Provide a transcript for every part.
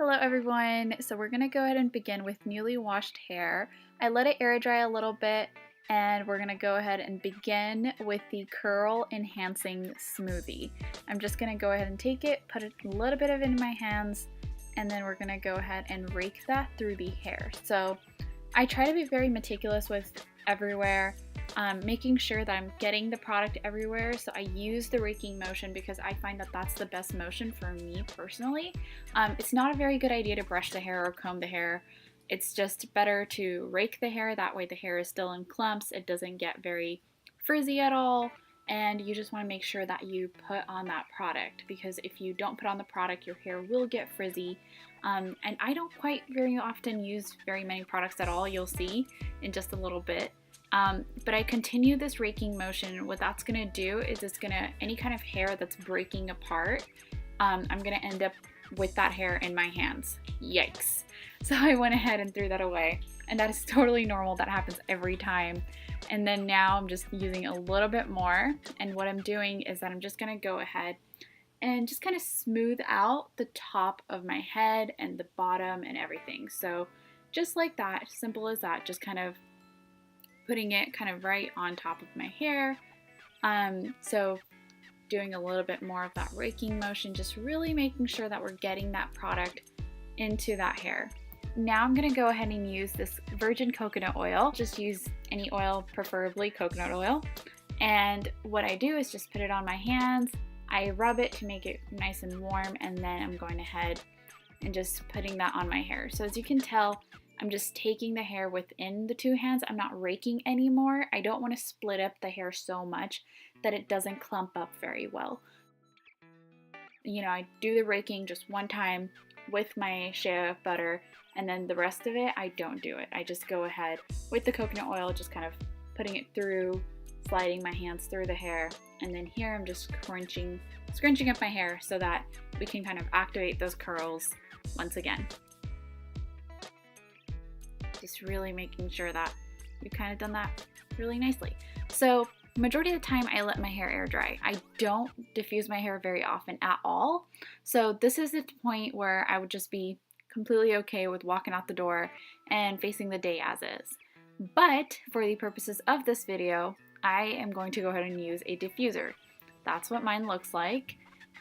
Hello everyone! So we're going to go ahead and begin with newly washed hair. I let it air dry a little bit and we're going to go ahead and begin with the curl enhancing smoothie. I'm just going to go ahead and take it, put a little bit of it in my hands, and then we're going to go ahead and rake that through the hair. So I try to be very meticulous with everywhere. Making sure that I'm getting the product everywhere, so I use the raking motion because I find that that's the best motion for me personally. It's not a very good idea to brush the hair or comb the hair. It's just better to rake the hair, that way the hair is still in clumps, it doesn't get very frizzy at all, and you just want to make sure that you put on that product, because if you don't put on the product, your hair will get frizzy. And I don't quite very often use very many products at all, you'll see in just a little bit. But I continue this raking motion. What that's going to do is it's going to, any kind of hair that's breaking apart, I'm going to end up with that hair in my hands. Yikes. So I went ahead and threw that away, and that is totally normal. That happens every time. And then now I'm just using a little bit more, and what I'm doing is that I'm just going to go ahead and just kind of smooth out the top of my head and the bottom and everything. So just like that, simple as that, just kind of putting it kind of right on top of my hair. So doing a little bit more of that raking motion, just really making sure that we're getting that product into that hair. Now I'm gonna go ahead and use this virgin coconut oil. Just use any oil, preferably coconut oil. And what I do is just put it on my hands. I rub it to make it nice and warm, and then I'm going ahead and just putting that on my hair. So as you can tell, I'm just taking the hair within the two hands. I'm not raking anymore. I don't want to split up the hair so much that it doesn't clump up very well. You know, I do the raking just one time with my Shea butter, and then the rest of it, I don't do it. I just go ahead with the coconut oil, just kind of putting it through, sliding my hands through the hair, and then here I'm just scrunching up my hair so that we can kind of activate those curls once again. Just really making sure that you've kind of done that really nicely. So majority of the time I let my hair air dry. I don't diffuse my hair very often at all. So this is the point where I would just be completely okay with walking out the door and facing the day as is. But for the purposes of this video, I am going to go ahead and use a diffuser. That's what mine looks like.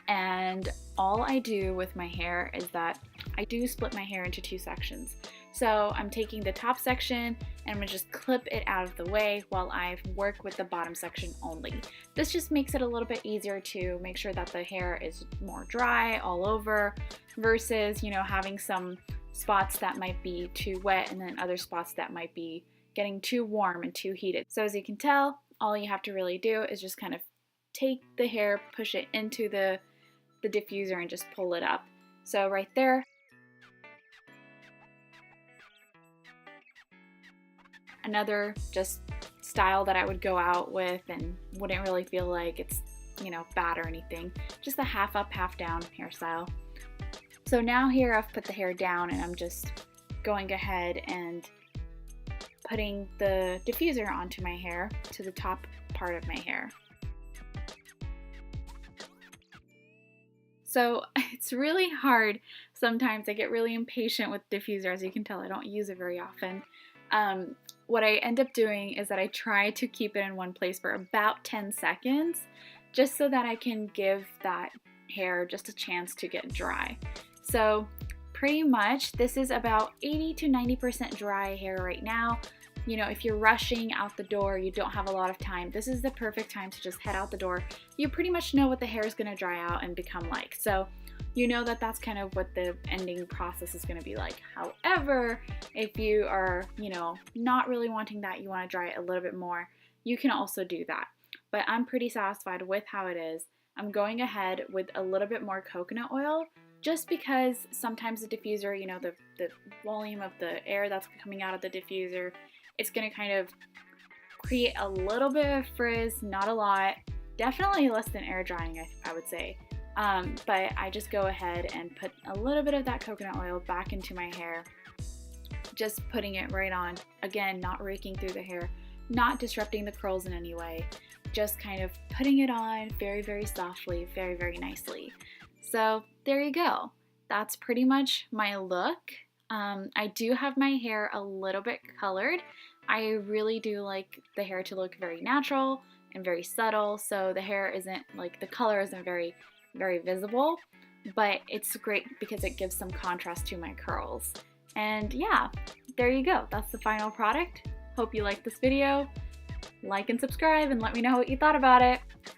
And all I do with my hair is that I do split my hair into two sections. So I'm taking the top section and I'm gonna just clip it out of the way while I work with the bottom section only. This just makes it a little bit easier to make sure that the hair is more dry all over versus, you know, having some spots that might be too wet and then other spots that might be getting too warm and too heated. So as you can tell, all you have to really do is just kind of take the hair, push it into the diffuser and just pull it up. So right there. Another just style that I would go out with and wouldn't really feel like it's, you know, bad or anything. Just a half up, half down hairstyle. So now here I've put the hair down and I'm just going ahead and putting the diffuser onto my hair, to the top part of my hair. So it's really hard sometimes. I get really impatient with diffuser. As you can tell, I don't use it very often. What I end up doing is that I try to keep it in one place for about 10 seconds, just so that I can give that hair just a chance to get dry. So pretty much this is about 80 to 90% dry hair right now. You know, if you're rushing out the door, you don't have a lot of time, this is the perfect time to just head out the door. You pretty much know what the hair is going to dry out and become like. So you know that that's kind of what the ending process is going to be like. However, if you are, you know, not really wanting that, you want to dry it a little bit more, you can also do that. But I'm pretty satisfied with how it is. I'm going ahead with a little bit more coconut oil, just because sometimes the diffuser, you know, the volume of the air that's coming out of the diffuser, it's going to kind of create a little bit of frizz, not a lot, definitely less than air drying, I would say. But I just go ahead and put a little bit of that coconut oil back into my hair, just putting it right on. Again, not raking through the hair, not disrupting the curls in any way, just kind of putting it on very, very softly, very, very nicely. So there you go. that's pretty much my look. I do have my hair a little bit colored. I really do like the hair to look very natural and very subtle, so the hair isn't like, the color isn't very visible, but it's great because it gives some contrast to my curls. And yeah, there you go. That's the final product. Hope you liked this video. Like and subscribe and let me know what you thought about it.